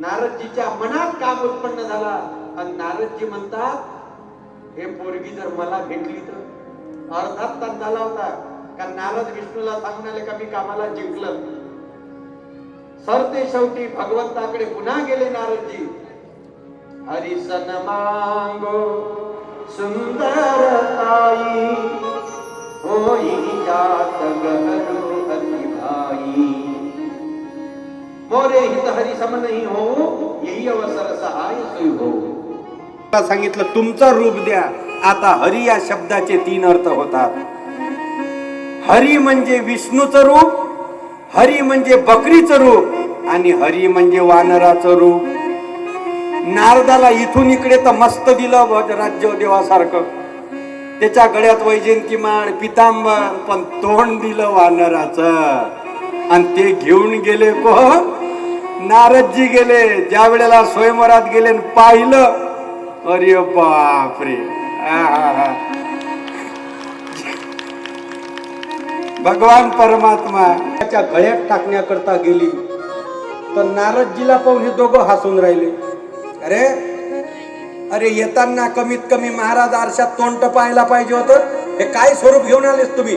नारदजीच्या मनात काम उत्पन्न झाला आणि नारदजी म्हणतात, हे पोरगी जर मला भेटली तर. अर्धात तास झाला होता कारण नारद विष्णूला सांगून आले का मी कामाला जिंकलं. सरते शेवटी भगवंताकडे पुन्हा गेले नारदजी. हरिसन मांगो सुंदरताई होई जात गहरो अति भाई मोरे हित हरि सम नहीं हो यही अवसर सहाय सोई हो. सांगितलं तुमचं रूप द्या. आता हरी या शब्दाचे 3 अर्थ होतात. हरी म्हणजे विष्णूचं रूप, हरी म्हणजे बकरीचं रूप आणि हरी म्हणजे वानराचं रूप. नारदाला इथून इकडे तर मस्त दिलं राज्य देवासारखं, त्याच्या गळ्यात वैजयंतीमाळ पितांबर, पण तोंड दिलं वानराचं. आणि ते घेऊन गेले कोण? नारदजी गेले. ज्या वेळेला स्वयंवरात गेले पाहिलं, अरे बापरे, भगवान परमात्मा त्याच्या गळ्यात टाकण्याकरता गेली तर नारदजीला पाहून हे दोघं हसून राहिले. अरे अरे येताना कमीत कमी महाराज आरशात तोंड पाहायला पाहिजे होतं. हे काय स्वरूप घेऊन आलेस तुम्ही?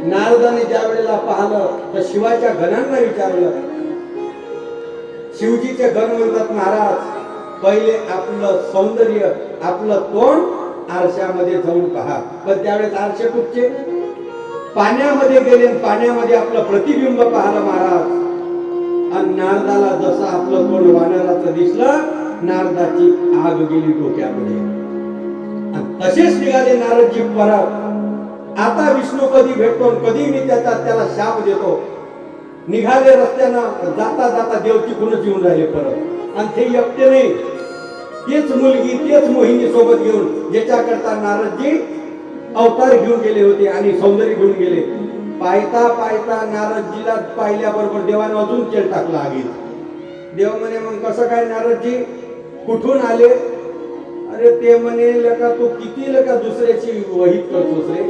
नारदाने ज्या वेळेला पाहिलं तर शिवाच्या गणांना विचारलं. शिवजीचे गण म्हणतात, महाराज पहिले आपलं सौंदर्य, आपलं तोंड आरशामध्ये जाऊन पहा. पण त्यावेळेस आरशे कुठचे? पाण्यामध्ये गेले, पाण्यामध्ये आपलं प्रतिबिंब पाहिलं महाराज. आणि नारदाला जसं आपलं तोंड वानराचं दिसलं, नारदाची आग गेली डोक्यामध्ये. तसेच निघाले नारदजी परत. आता विष्णू कधी भेटतो, कधी मी त्याला शाप देतो. निघाले रस्त्यानं, जाता जाता देव तिकडूनच येऊन राहिले परत. आणि ते एकटे नाही, तेच मुलगी, तेच मोहिनी सोबत घेऊन, ज्याच्याकरता नारदजी अवतार घेऊन गेले होते आणि सौंदर्य घेऊन गेले. पायता पायता नारदजीला पाहिल्याबरोबर देवाने अजून तेल टाकलं आगीत. देव म्हणे, मग कसं काय नारदजी, कुठून आले? अरे ते म्हणे, लेका तू किती लेका दुसऱ्याची वहीत करतोस रे.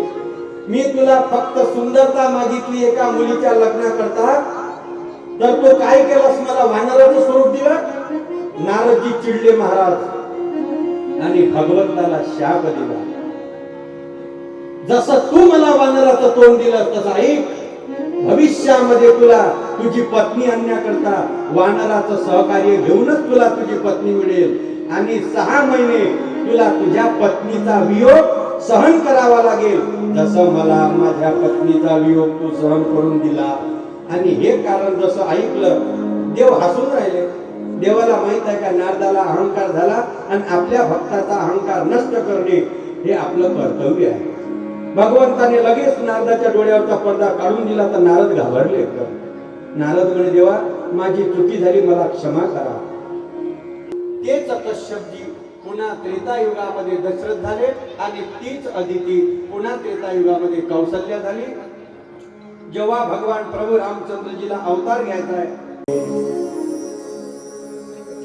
मी तुला फक्त सुंदरता मागितली एका मुलीच्या लग्नाकरता, तर तो काय केलास? मला वानराचं स्वरूप दिलं. नारदजी चिडले महाराज आणि भगवंताला शाप दिला. जसं तू मला वानराचं तोंड दिलं तसं ऐक, भविष्यामध्ये तुला तुझी पत्नी आणण्याकरता वानराचं सहकार्य घेऊनच तुला तुझी पत्नी मिळेल. आणि 6 महिने तुला तुझ्या पत्नीचा वियोग सहन करावा लागेल, जसं मला माझ्या पत्नीचा वियोग तू सहन करून दिला. आणि हे कारण जसं ऐकलं, देव हसून राहिले. देवाला माहित आहे का नारदाला अहंकार झाला आणि आपल्या भक्ताचा अहंकार नष्ट करणे हे आपलं कर्तव्य आहे. भगवंताने लगेच नारदाच्या डोळ्यावरचा पडदा काढून दिला तर नारद घाबरले. नारद म्हणे, देवा माझी चुकी झाली, मला क्षमा करा. तेच कश्यपजी पुन्हा त्रेतायुगामध्ये दशरथ झाले आणि तीच अदिती पुन्हा त्रेतायुगामध्ये कौसल्या झाली. जेव्हा भगवान प्रभू रामचंद्रजीला अवतार घ्यायचा आहे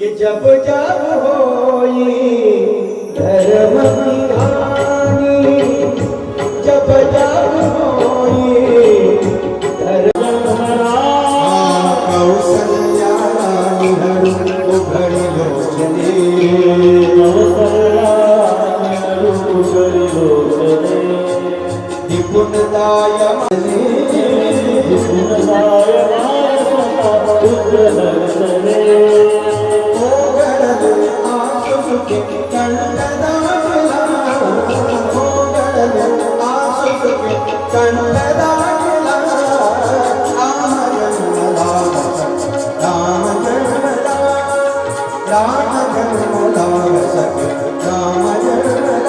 कि जब जब होई धर्म विधानी, जब जब होई धर्म कौसल्या रानी हरु उघड़ी लोचने, निपुणताय मने, निपुणताय पुत्र दर्शने, राम जन्म लाग सके राम जन्म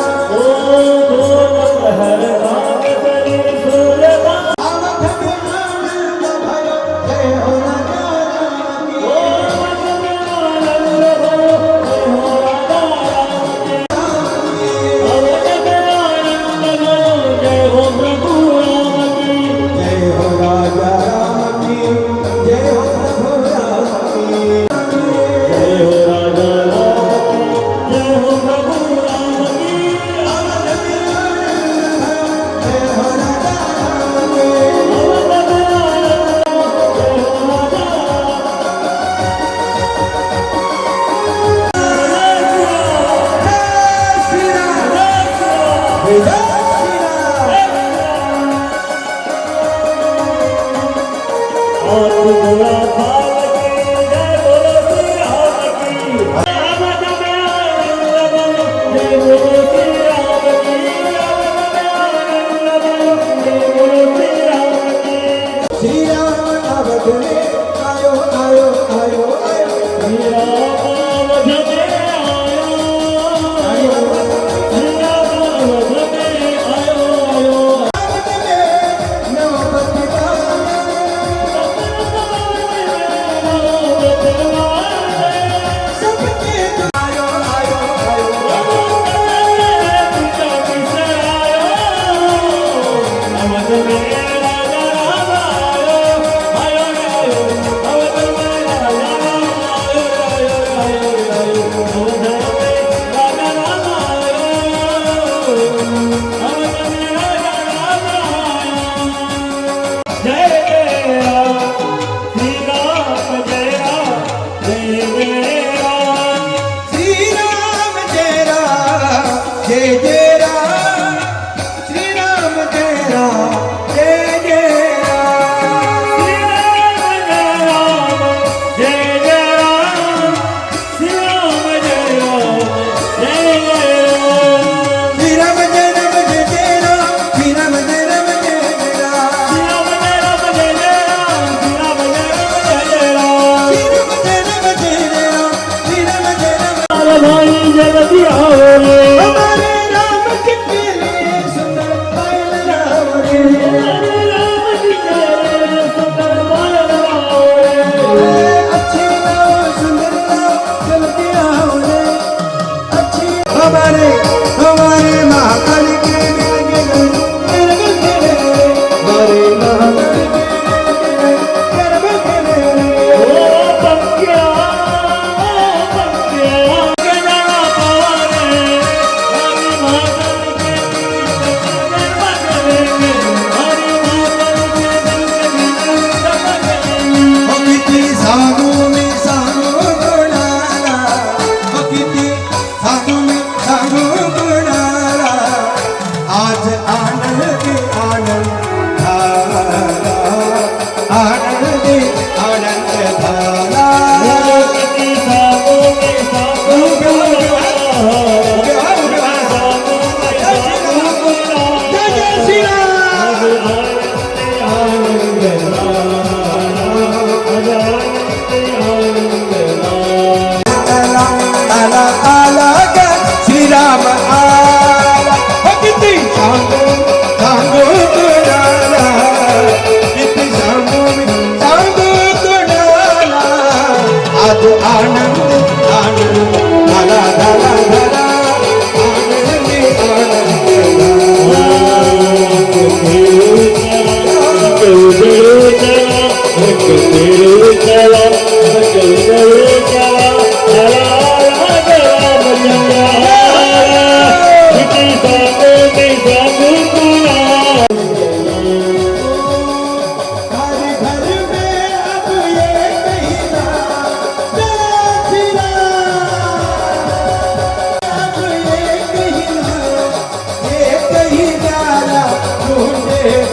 ढूंढे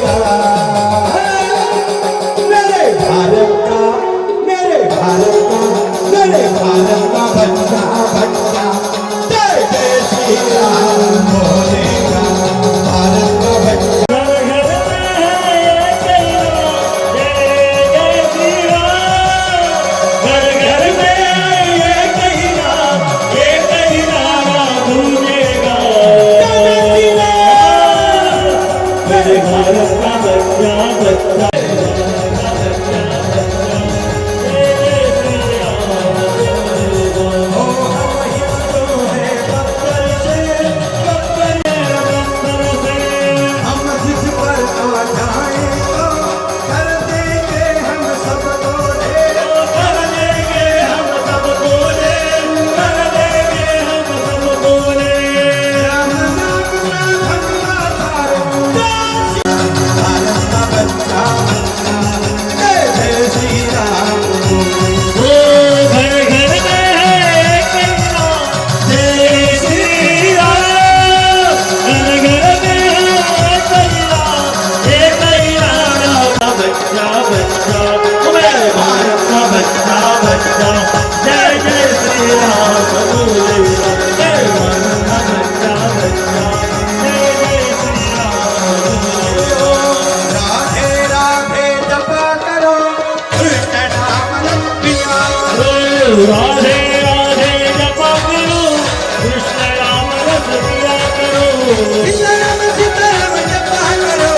सीताराम सीताराम जपा करो,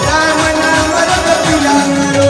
राम नाम जपिया करो।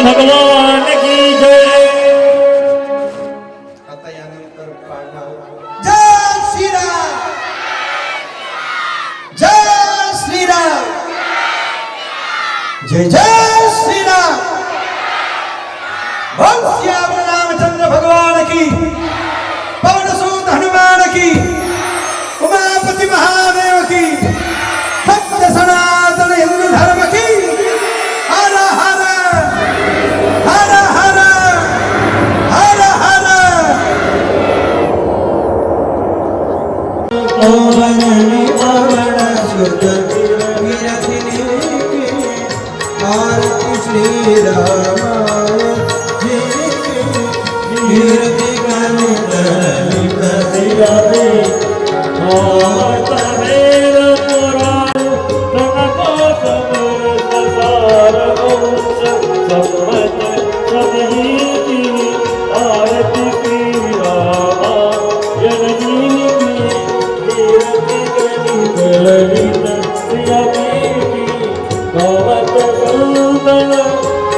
भगवान की जय। आता यानंतर पाळणा जय श्रीराम, जय श्रीराम, जय जय श्रीराम। बोल श्याम रामचंद्र भगवान की, पवन सूत हनुमान की, उमापति महादेव की, सत्य सनातन हिंदू धर्म की। हर हर हर हर हर हर। ओवरणी पवन सुत विरथिनी की, आरती श्री रामाय जी की। कीर्ति कनित ललित सिरावे वेद पुराण तनको समर संसार वंश सम्मत सबही की। आरती की रामा जननी की, कीर्ति कनित ललित सिरावे की। गावत संतन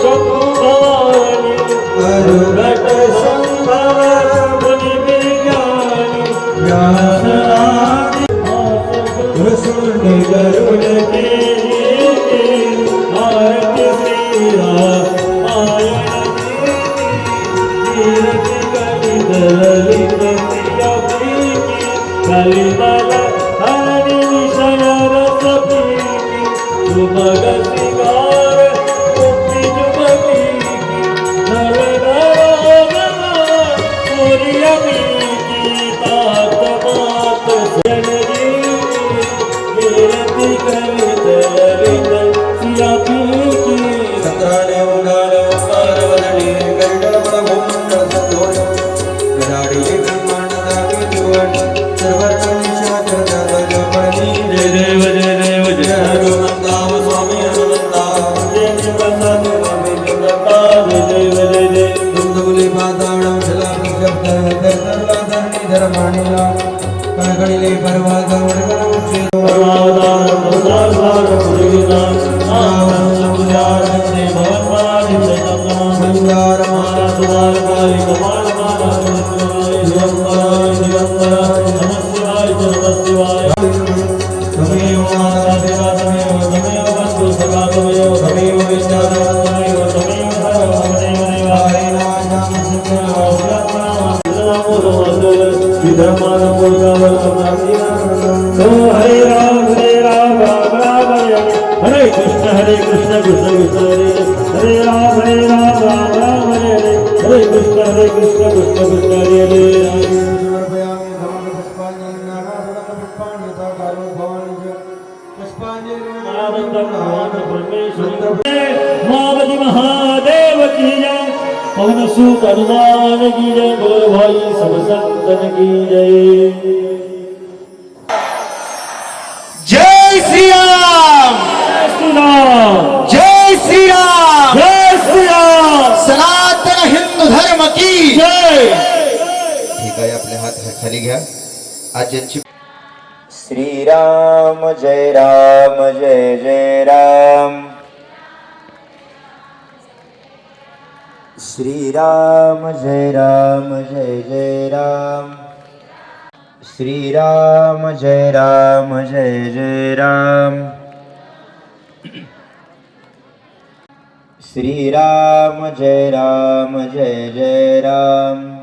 चक्रु भवानी, अरुघट संभव मुनि विज्ञानी। ज्ञानादि कृष्ण गरुड़ के, आरती श्री रामायण की। कीर्ति कनित ललित सिरावे की। कलिमल हरि विषय रस पीकी, सुभग श्रृंगार मुक्ति जुबकी की। नर नारायण सूर्यमी की, तात मात जननी की। कीर्ति कनित ललित सिरावे की। सत्राणे ओंकारे ओंकार वदने गरुडमण भूमंडल संतोष गराडी ब्रह्मांडादि जुवट सर्वत्र निशाचर जगपणी। जय देव जय देव जय जय हनुमंताव स्वामी हनुमंता। जय निबंधन स्वामी निबंधा। जय देव जय देव। दुंदुली पाताळं शिलाशब्द धर्माधरणी धर्माणिला कणकणिले पर्वत वर्गणमुक्षे परमावतार प्रसार पुरीदान नाम समुदाय से भगवान से तत्मा संगार माला सुधार काली कपाल माला निरंतर निरंतर नमः शिवाय नमः शिवाय। तमेव माता पिता तमेव तमेव बंधु सखा तमेव तमेव विद्याधर तमेव तमेव सर्वं तमेव हरे नाम संकीर्तन नमो नमः विधर्मानं तो हरे राम राम राम हरे कृष्ण कृष्ण कृष्ण हरे राम राम राम हरे कृष्ण कृष्ण कृष्ण हरे हरे। मावती महादेव की जय। पवन सूत हनुमान की जय। बोलो भाई सब संतन की जय। जय श्री राम, जय श्री राम, जय श्री राम, जय श्री राम। सनातन हिंदू धर्म की जय। ठीक आहे, आपले हात खाली घ्या. आज्यांची श्रीराम जय राम जय जय राम. श्रीराम जय राम जय जय राम श्रीराम जय राम जय जय राम श्रीराम जय राम जय जय राम